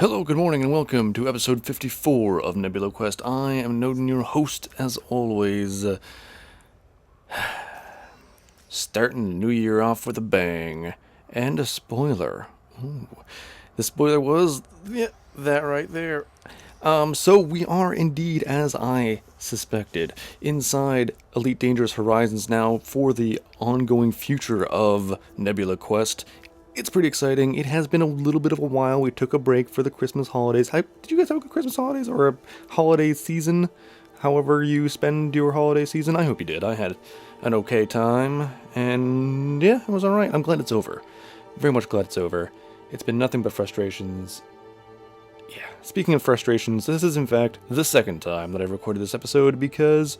Hello, good morning, and welcome to episode 54 of Nebula Quest. I am Noden, your host, as always. Starting the new year off with a bang. And a spoiler. Ooh. The spoiler was, that right there. So we are indeed, as I suspected, inside Elite Dangerous Horizons now for the ongoing future of Nebula Quest. It's pretty exciting. It has been a little bit of a while. We took a break for the Christmas holidays. Did you guys have a good Christmas holidays or a holiday season? However you spend your holiday season. I hope you did. I had an okay time. And yeah, it was alright. I'm glad it's over. Very much glad it's over. It's been nothing but frustrations. Yeah. Speaking of frustrations, this is in fact the second time that I've recorded this episode because...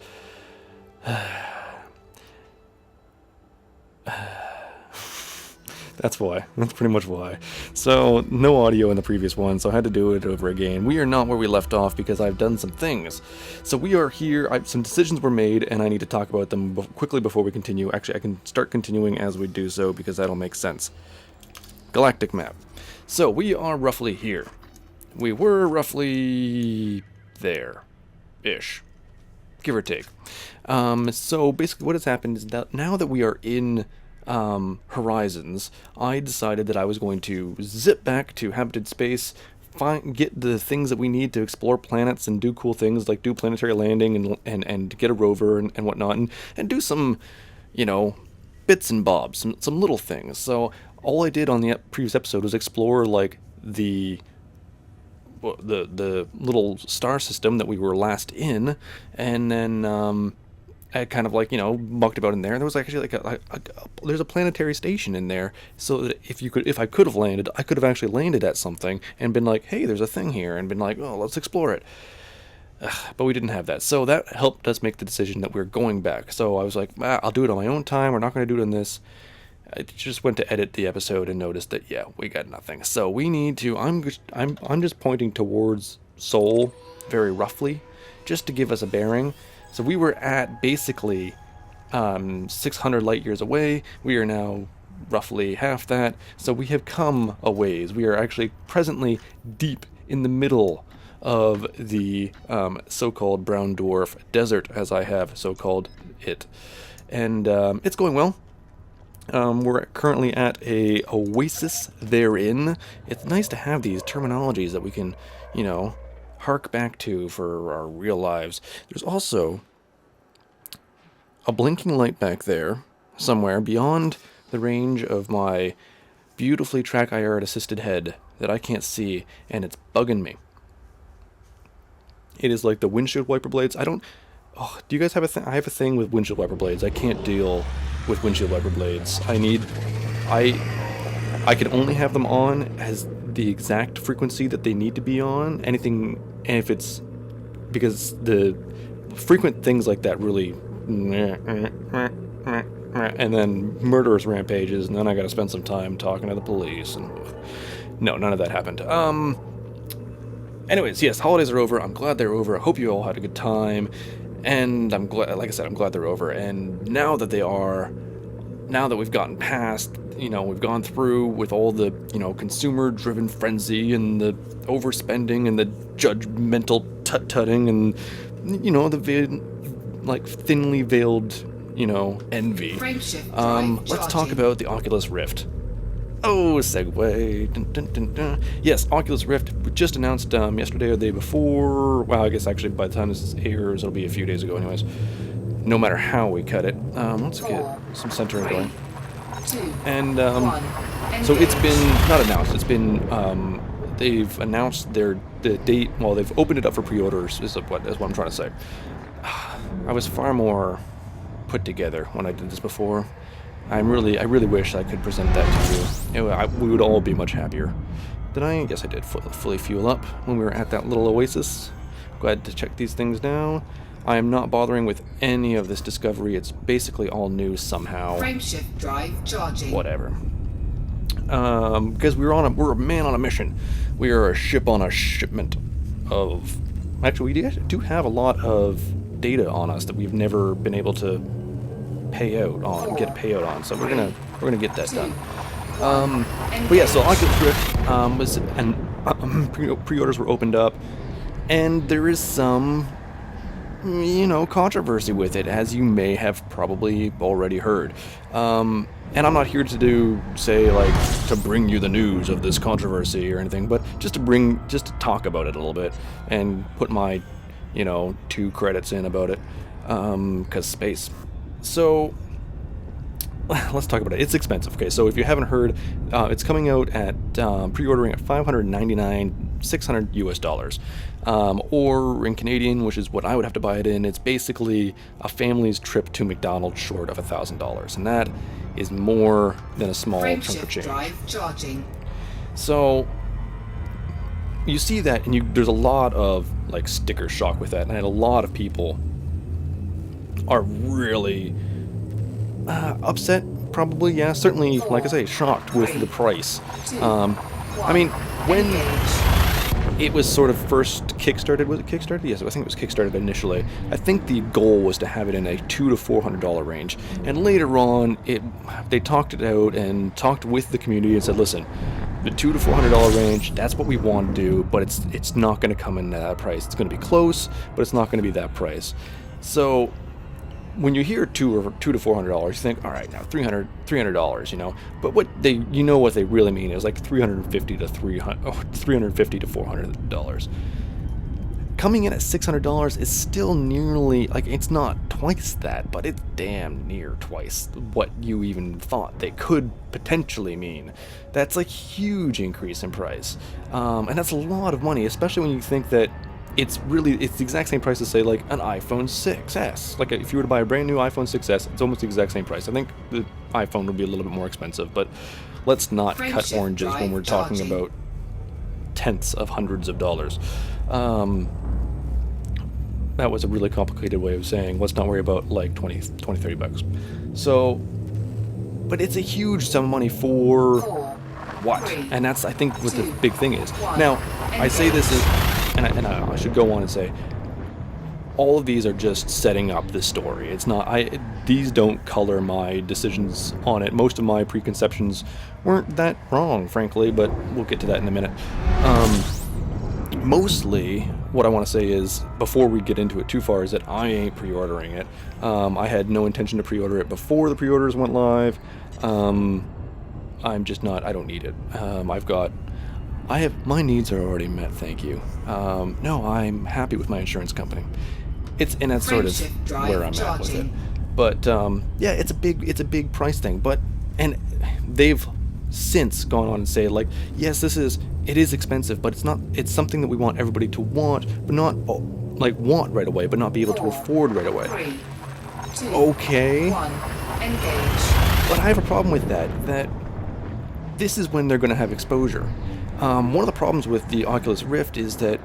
That's why. That's pretty much why. So, no audio in the previous one, so I had to do it over again. We are not where we left off because I've done some things. So we are here, some decisions were made, and I need to talk about them quickly before we continue. Actually, I can start continuing as we do so because that'll make sense. Galactic map. So, we are roughly here. We were roughly there-ish. Give or take. So, basically what has happened is that now that we are in... Horizons, I decided that I was going to zip back to habited space, get the things that we need to explore planets and do cool things like do planetary landing and get a rover and whatnot and do some, bits and bobs, some little things. So all I did on the previous episode was explore like the little star system that we were last in, and then I kind of mucked about in there. There was actually there's a planetary station in there, so that if I could have landed, I could have actually landed at something and been like, hey, there's a thing here, and been like, oh, let's explore it. But we didn't have that, so that helped us make the decision that we're going back. So I was like, I'll do it on my own time. We're not going to do it in this. I just went to edit the episode and noticed that we got nothing. So we need to. I'm just pointing towards Sol very roughly, just to give us a bearing. So we were at basically 600 light years away. We are now roughly half that. So we have come a ways. We are actually presently deep in the middle of the so-called brown dwarf desert, as I have so-called it. And it's going well. We're currently at a oasis therein. It's nice to have these terminologies that we can, hark back to for our real lives. There's also a blinking light back there, somewhere beyond the range of my beautifully track IR assisted head that I can't see, and it's bugging me. It is like the windshield wiper blades. Do you guys have a thing? I have a thing with windshield wiper blades. I can't deal with windshield wiper blades. I can only have them on as the exact frequency that they need to be on. Because the frequent things like that really, and then murderous rampages, and then I gotta spend some time talking to the police, and no, none of that happened. Anyways, yes, holidays are over. I'm glad they're over. I hope you all had a good time, and I'm glad, like I said, I'm glad they're over, and now that we've gotten past, we've gone through with all the, consumer-driven frenzy and the overspending and the judgmental tut-tutting and, the thinly veiled, envy. Let's talk about the Oculus Rift. Oh, segue. Dun, dun, dun, dun. Yes, Oculus Rift just announced yesterday or the day before. Well, I guess actually by the time this airs, it'll be a few days ago anyways. No matter how we cut it. Let's get some centering going. And so it's been not announced. It's been they've announced the date. Well, they've opened it up for pre-orders. Is what I'm trying to say. I was far more put together when I did this before. I really wish I could present that to you. We would all be much happier. Did I? Yes, I did fully fuel up when we were at that little oasis. Glad to check these things now. I am not bothering with any of this discovery. It's basically all new somehow. Frameshift drive charging. Whatever. Because we're a man on a mission. We are a ship on a shipment of. Actually, we do have a lot of data on us that we've never been able to get a payout on. So we're gonna get that done. But yeah, so Oculus Rift was Pre-orders were opened up, and there is some, controversy with it, as you may have probably already heard. And I'm not here to bring you the news of this controversy or anything, but just to talk about it a little bit and put my, 2 credits in about it, 'cause space. So let's talk about it. It's expensive. Okay, so if you haven't heard, it's coming out at pre-ordering at $599,600 US, or in Canadian, which is what I would have to buy it in. It's basically a family's trip to McDonald's short of $1,000, and that is more than a small chunk of Frameshift change. drive charging. So you see that, and there's a lot of like sticker shock with that, and a lot of people are really upset, probably, yeah, certainly, like I say, shocked with the price. I mean, when it was sort of first kickstarted, was it kickstarted? Yes, I think it was kickstarted initially. I think the goal was to have it in a $200 to $400 range, and later on, they talked it out and talked with the community and said, listen, the $200 to $400 range, that's what we want to do, but it's not going to come in at that price. It's going to be close, but it's not going to be that price. So when you hear $200 to $400, you think, all right, now $300, but what they really mean is like $350 to $400. Coming in at $600 is still nearly, like, it's not twice that, but it's damn near twice what you even thought they could potentially mean. That's a huge increase in price, and that's a lot of money, especially when you think that it's the exact same price as, say, like an iPhone 6s. Like, if you were to buy a brand new iPhone 6s, it's almost the exact same price. I think the iPhone would be a little bit more expensive, but let's not cut oranges when we're talking about tenths of hundreds of dollars. That was a really complicated way of saying let's not worry about like 20, 30 bucks. So, but it's a huge sum of money for what? And that's, I think, what the big thing is. Now, I say this is, and I should go on and say, all of these are just setting up the story. It's not, these don't color my decisions on it. Most of my preconceptions weren't that wrong, frankly, but we'll get to that in a minute. Mostly, what I want to say is, before we get into it too far, is that I ain't pre-ordering it. I had no intention to pre-order it before the pre-orders went live. I'm just not, I don't need it. My needs are already met, thank you. No, I'm happy with my insurance company. And that's sort of where I'm at with it. But, yeah, it's a big price thing, and they've since gone on and say, like, yes, it is expensive, but it's something that we want everybody to want, but not, like, want right away, but not be able to afford right away. 3, 2, Okay. 1, engage. But I have a problem with that this is when they're going to have exposure. One of the problems with the Oculus Rift is that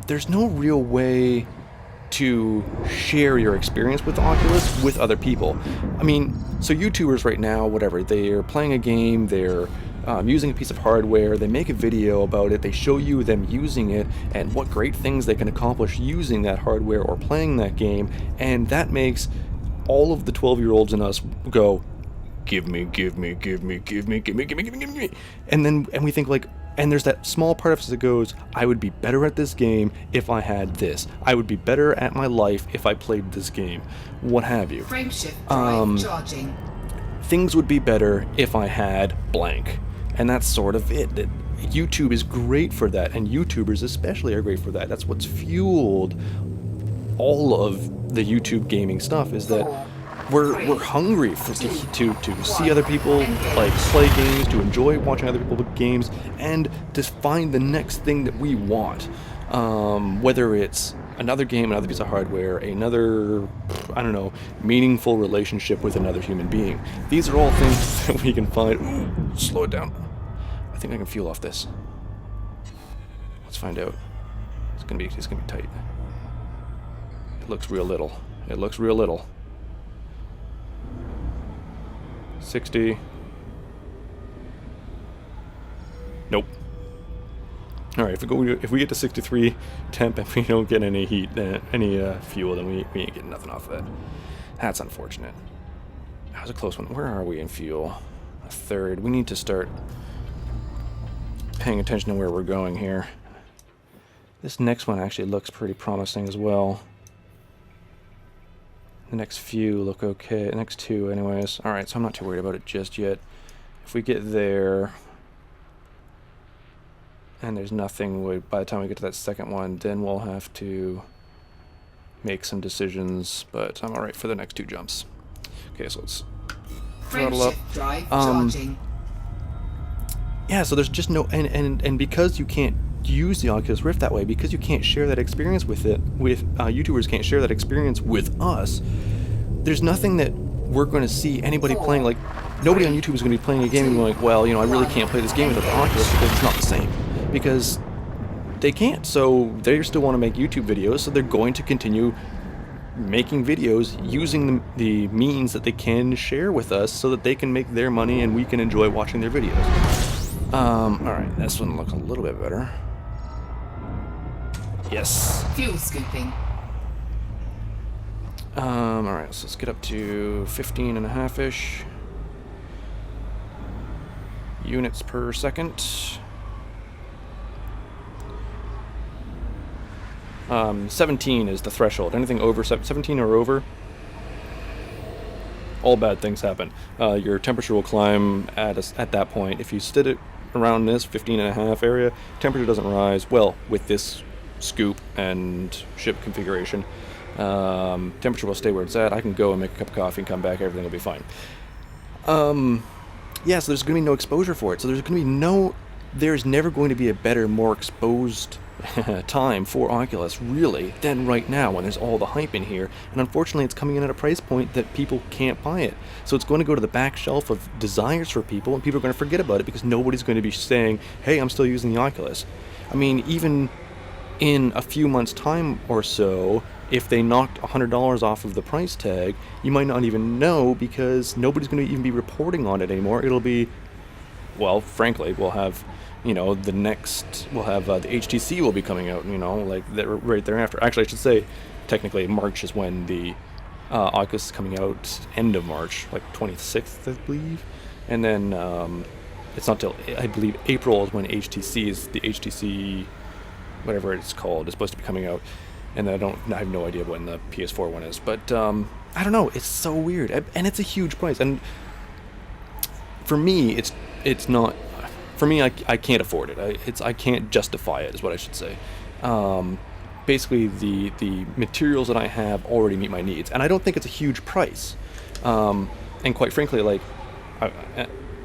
there's no real way to share your experience with Oculus with other people. I mean, so YouTubers right now, whatever, they're playing a game, they're using a piece of hardware, they make a video about it, they show you them using it, and what great things they can accomplish using that hardware or playing that game, and that makes all of the 12-year-olds in us go, give me. And we think, like, and there's that small part of us that goes, I would be better at this game if I had this. I would be better at my life if I played this game. What have you. Frameshift drive charging. Things would be better if I had blank. And that's sort of it. YouTube is great for that, and YouTubers especially are great for that. That's what's fueled all of the YouTube gaming stuff, is that we're hungry to see other people like play games, to enjoy watching other people play games, and to find the next thing that we want. Whether it's another game, another piece of hardware, another, I don't know, meaningful relationship with another human being. These are all things that we can find. Ooh, slow it down. I think I can fuel off this. Let's find out. It's gonna be tight. It looks real little. 60. Nope. All right, if we get to 63 temp and we don't get any heat, any fuel, then we ain't getting nothing off of that. That's unfortunate. That was a close one. Where are we in fuel? A third. We need to start. paying attention to where we're going here. This next one actually looks pretty promising as well. The next few look okay. The next two, anyways. Alright, so I'm not too worried about it just yet. If we get there, and there's nothing, by the time we get to that second one, then we'll have to make some decisions, but I'm alright for the next two jumps. Okay, so let's throttle up. Frameshift drive charging. Yeah, so there's just no, and because you can't use the Oculus Rift that way, because you can't share that experience with it, YouTubers can't share that experience with us, there's nothing that we're going to see anybody playing. Like, nobody on YouTube is going to be playing a game and going, well, you know, I really can't play this game without the Oculus because it's not the same. Because they can't, so they still want to make YouTube videos, so they're going to continue making videos using the means that they can share with us so that they can make their money and we can enjoy watching their videos. Alright, this one looks a little bit better. Yes. Fuel scooping. Alright, so let's get up to 15.5-ish units per second. 17 is the threshold. Anything over 17 or over, all bad things happen. Your temperature will climb at that point. If you sit it around this 15.5 area, temperature doesn't rise. Well, with this scoop and ship configuration, temperature will stay where it's at. I can go and make a cup of coffee and come back. Everything will be fine. Yeah, so there's going to be no exposure for it. So there's never going to be a better, more exposed time for Oculus, really, than right now when there's all the hype in here. And unfortunately, it's coming in at a price point that people can't buy it. So it's going to go to the back shelf of desires for people, and people are going to forget about it because nobody's going to be saying, hey, I'm still using the Oculus. I mean, even in a few months' time or so, if they knocked $100 off of the price tag, you might not even know because nobody's going to even be reporting on it anymore. It'll be, well, frankly, we'll have, you know, the HTC will be coming out, you know, like right thereafter. Actually, I should say, technically, March is when the Oculus is coming out, end of March, like 26th, I believe. And then it's not till, I believe, April is when the HTC, whatever it's called, is supposed to be coming out. And I have no idea when the PS4 one is. But, I don't know, it's so weird. And it's a huge price. And for me, it's not... For me, I can't afford it. I can't justify it, is what I should say. Basically, the materials that I have already meet my needs, and I don't think it's a huge price. And quite frankly, like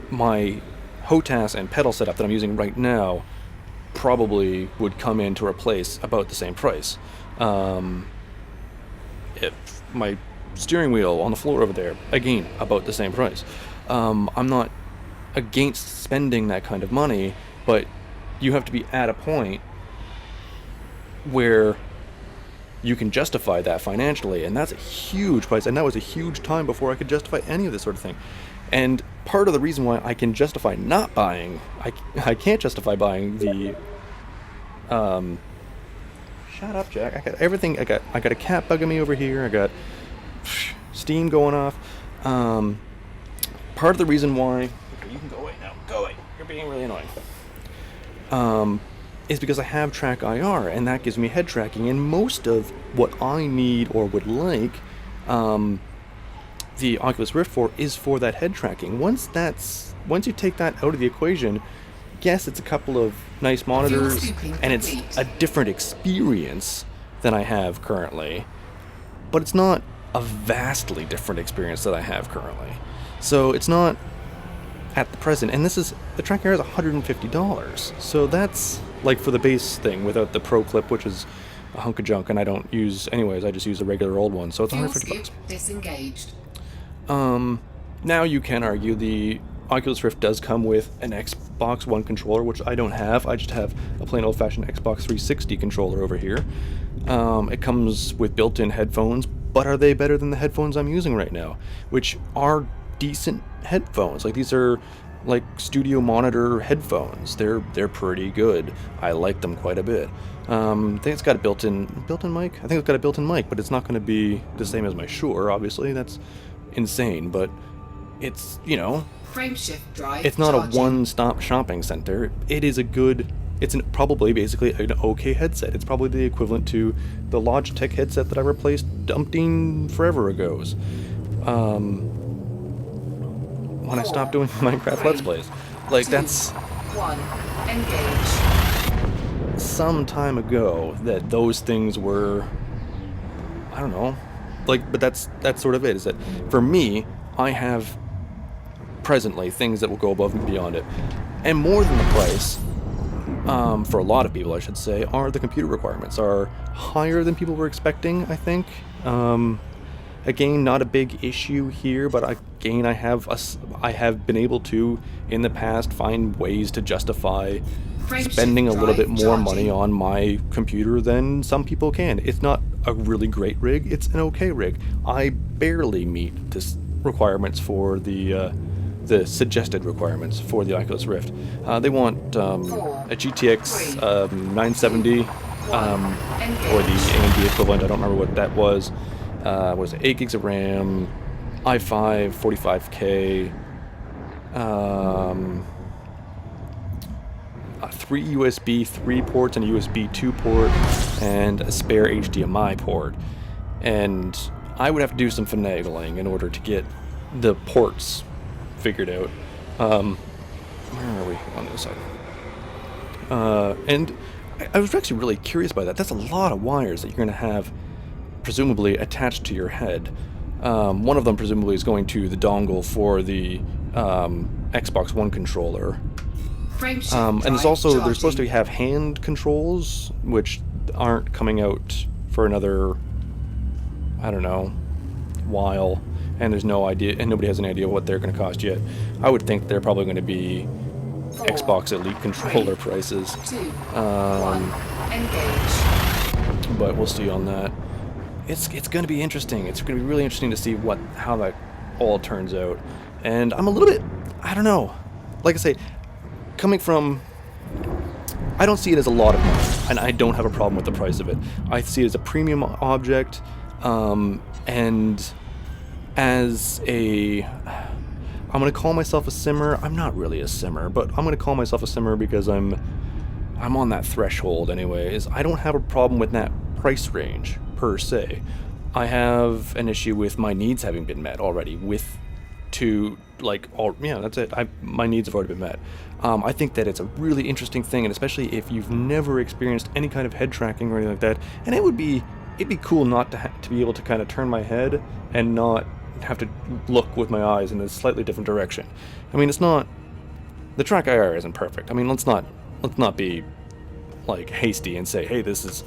my HOTAS and pedal setup that I'm using right now probably would come in to replace about the same price. If my steering wheel on the floor over there, again, about the same price. I'm not against spending that kind of money, but you have to be at a point where you can justify that financially, and that's a huge price, and that was a huge time before I could justify any of this sort of thing. And part of the reason why I can justify not buying, I can't justify buying the shut up, Jack. I got everything. I got a cat bugging me over here. I got steam going off. Part of the reason why, you can go away now. Go away. You're being really annoying. Is because I have Track IR, and that gives me head tracking. And most of what I need or would like, the Oculus Rift for is for that head tracking. Once you take that out of the equation, yes, it's a couple of nice monitors, and it's a different experience than I have currently, but it's not a vastly different experience that I have currently. So it's not at the present, and the Track IR is $150. So that's like for the base thing without the Pro Clip, which is a hunk of junk, and I don't use anyways. I just use the regular old one. So it's $150. Disengaged. Now you can argue the Oculus Rift does come with an Xbox One controller, which I don't have. I just have a plain old-fashioned Xbox 360 controller over here. It comes with built-in headphones, but are they better than the headphones I'm using right now? Which are decent headphones. Like, these are like studio monitor headphones. They're pretty good. I like them quite a bit. I think it's got a built-in mic. I think it's got a built-in mic, but it's not going to be the same as my Shure. Obviously, that's insane. But it's, Frameshift drive it's not a charging. one-stop shopping center. It is a good, probably basically an okay headset. It's probably the equivalent to the Logitech headset that I replaced umpteen forever ago's. When I stopped doing Minecraft Let's Plays. Like, that's 1. Engage. some time ago that those things were, I don't know, like, but that's sort of it, is that for me, I have presently things that will go above and beyond it. And more than the price, for a lot of people, I should say, are the computer requirements are higher than people were expecting, I think. Again, not a big issue here, but again, I have been able to, in the past, find ways to justify spending a little bit more money on my computer than some people can. It's not a really great rig, it's an okay rig. I barely meet the requirements for the suggested requirements for the Oculus Rift. They want a GTX 970, or the AMD equivalent, I don't remember what that was. Was it 8 gigs of RAM, i5, 45K, 3 USB 3 ports and a USB 2 port, and a spare HDMI port. And I would have to do some finagling in order to get the ports figured out. Where are we on this side? And I was actually really curious by that. That's a lot of wires that you're going to have presumably attached to your head. One of them presumably is going to the dongle for the Xbox One controller. And there's also, they're supposed to have hand controls, which aren't coming out for another, I don't know, while. And there's no idea, and nobody has any idea what they're going to cost yet. I would think they're probably going to be Xbox Elite controller prices. 2. 1. Engage. But we'll see on that. It's going to be interesting. It's going to be really interesting to see how that all turns out. And I'm a little bit, I don't know. Like I say, coming from, I don't see it as a lot of money, and I don't have a problem with the price of it. I see it as a premium object, and as a, I'm going to call myself a simmer. I'm not really a simmer, but I'm going to call myself a simmer because I'm on that threshold anyways. I don't have a problem with that price range per se. I have an issue with my needs having been met already that's it. My needs have already been met. I think that it's a really interesting thing, and especially if you've never experienced any kind of head tracking or anything like that, and it'd be cool not to be able to kind of turn my head and not have to look with my eyes in a slightly different direction. I mean, it's not, the track IR isn't perfect. I mean, let's not be like hasty and say, hey, this is,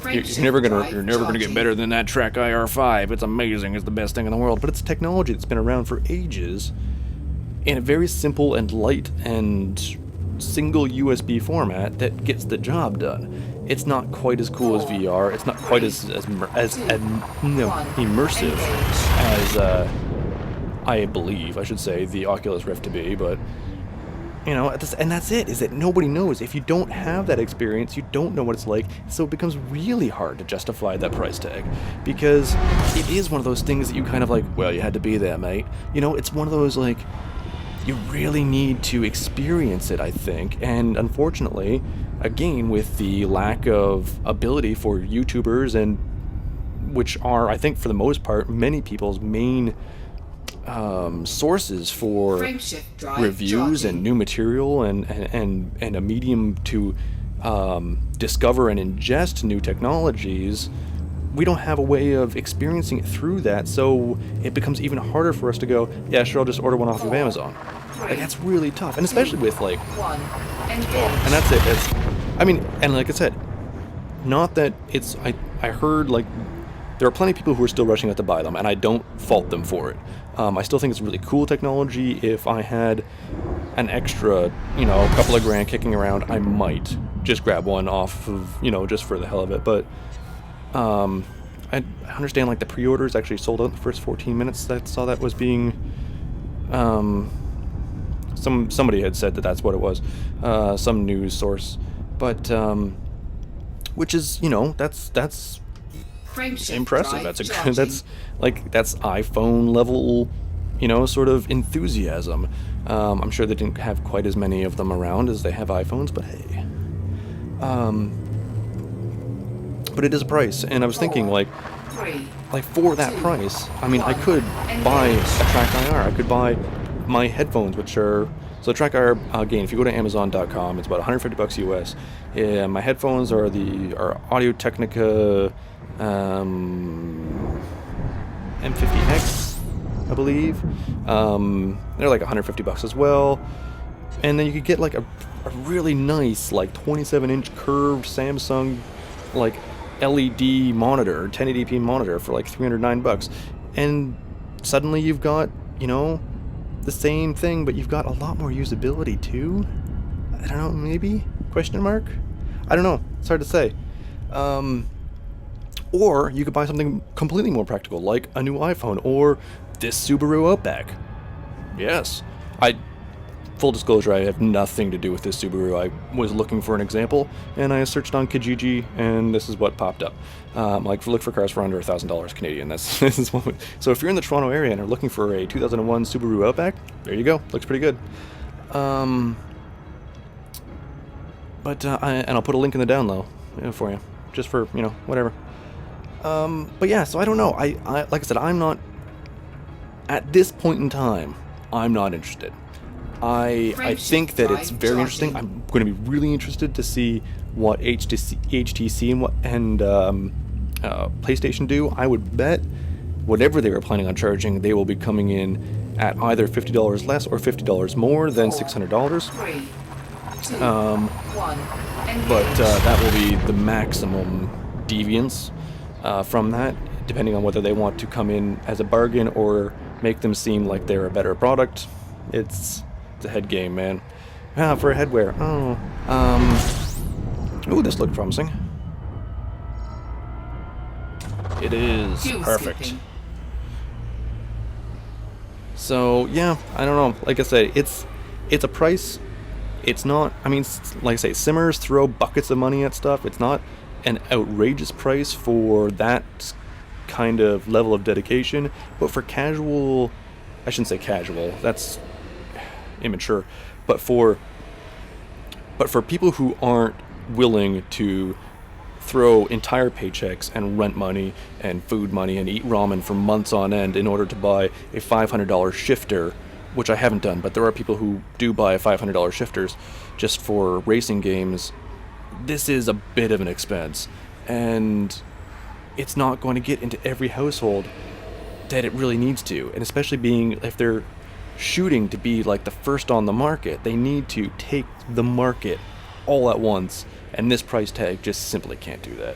you're never gonna get better than that track IR5. It's amazing. It's the best thing in the world. But it's technology that's been around for ages in a very simple and light and single USB format that gets the job done. It's not quite as cool as VR. It's not quite as immersive as I believe, I should say, the Oculus Rift to be, but and that's it, is that nobody knows. If you don't have that experience, you don't know what it's like, so it becomes really hard to justify that price tag, because it is one of those things that you kind of like, well, you had to be there, mate. It's one of those, like, you really need to experience it, I think, and unfortunately, again, with the lack of ability for YouTubers, and which are, I think, for the most part, many people's main sources for reviews and new material and a medium to discover and ingest new technologies, we don't have a way of experiencing it through that, so it becomes even harder for us to go, yeah, sure, I'll just order one off of Amazon. Like, that's really tough, and especially with, like, and that's it. And like I said, not that it's, I heard, like, there are plenty of people who are still rushing out to buy them, and I don't fault them for it. I still think it's really cool technology. If I had an extra, a couple of grand kicking around, I might just grab one off of, just for the hell of it. But I understand, like, the pre-orders actually sold out in the first 14 minutes. I saw that was being, somebody had said that that's what it was, some news source. But which is, that's impressive. That's that's iPhone level you know, sort of enthusiasm. I'm sure they didn't have quite as many of them around as they have iPhones, but hey. But it is a price, and I was thinking, like for that price, I mean, I could buy a Track IR. I could buy my headphones, which are so Track IR. Again, if you go to Amazon.com, it's about $150 US. Yeah, my headphones are Audio Technica M50X, I believe. They're like $150 as well. And then you could get like a really nice, like 27-inch curved Samsung, like LED monitor, 1080p monitor for like $309. And suddenly you've got, you know, the same thing, but you've got a lot more usability too. I don't know, maybe? Question mark? I don't know. It's hard to say. Or you could buy something completely more practical, like a new iPhone or this Subaru Outback. Yes. Full disclosure, I have nothing to do with this Subaru. I was looking for an example, and I searched on Kijiji, and this is what popped up. Look for cars for under $1,000 Canadian. This is one. So if you're in the Toronto area and are looking for a 2001 Subaru Outback, there you go. Looks pretty good. And I'll put a link in the down low for you, just for, you know, whatever. But yeah, so I don't know. I like I said, I'm not at this point in time. I'm not interested. I think that it's very interesting. I'm going to be really interested to see what HTC and PlayStation do. I would bet whatever they were planning on charging, they will be coming in at either $50 less or $50 more than $600. But that will be the maximum deviance from that, depending on whether they want to come in as a bargain or make them seem like they're a better product. It's a head game, man. For a headwear. Ooh, this looked promising. It is perfect. So yeah, I don't know. Like I say, it's a price. It's not. I mean, like I say, Simmers throw buckets of money at stuff. It's not an outrageous price for that kind of level of dedication, but for casual, I shouldn't say casual. That's immature, but for people who aren't willing to throw entire paychecks and rent money and food money and eat ramen for months on end in order to buy a $500 shifter, which I haven't done, but there are people who do buy $500 shifters just for racing games. This is a bit of an expense, and it's not going to get into every household that it really needs to, and especially being, if they're shooting to be like the first on the market, they need to take the market all at once, and this price tag just simply can't do that.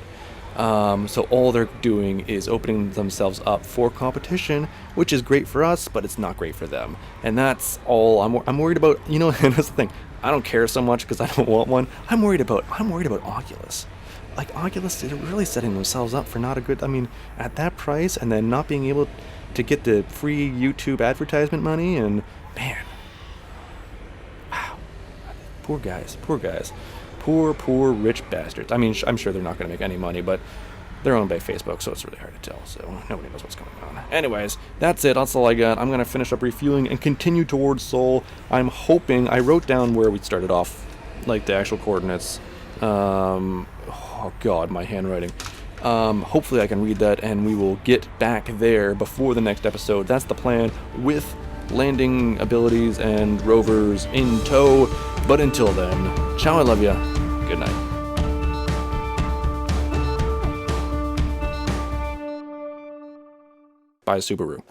So all they're doing is opening themselves up for competition, which is great for us, but it's not great for them. And that's all I'm worried about. You know, and that's the thing. I don't care so much because I don't want one. I'm worried about Oculus. Like, Oculus is really setting themselves up for not a good. I mean, at that price, and then not being able to get the free YouTube advertisement money, and man, wow, poor guys, poor rich bastards. I mean, I'm sure they're not going to make any money, but they're owned by Facebook, so it's really hard to tell, so nobody knows what's going on. Anyways, that's it. That's all I got. I'm going to finish up refueling and continue towards Seoul. I'm hoping, I wrote down where we started off, like the actual coordinates. Oh god, my handwriting. Hopefully I can read that, and we will get back there before the next episode. That's the plan, with landing abilities and rovers in tow. But until then, ciao, I love ya. Good night. Bye, Subaru.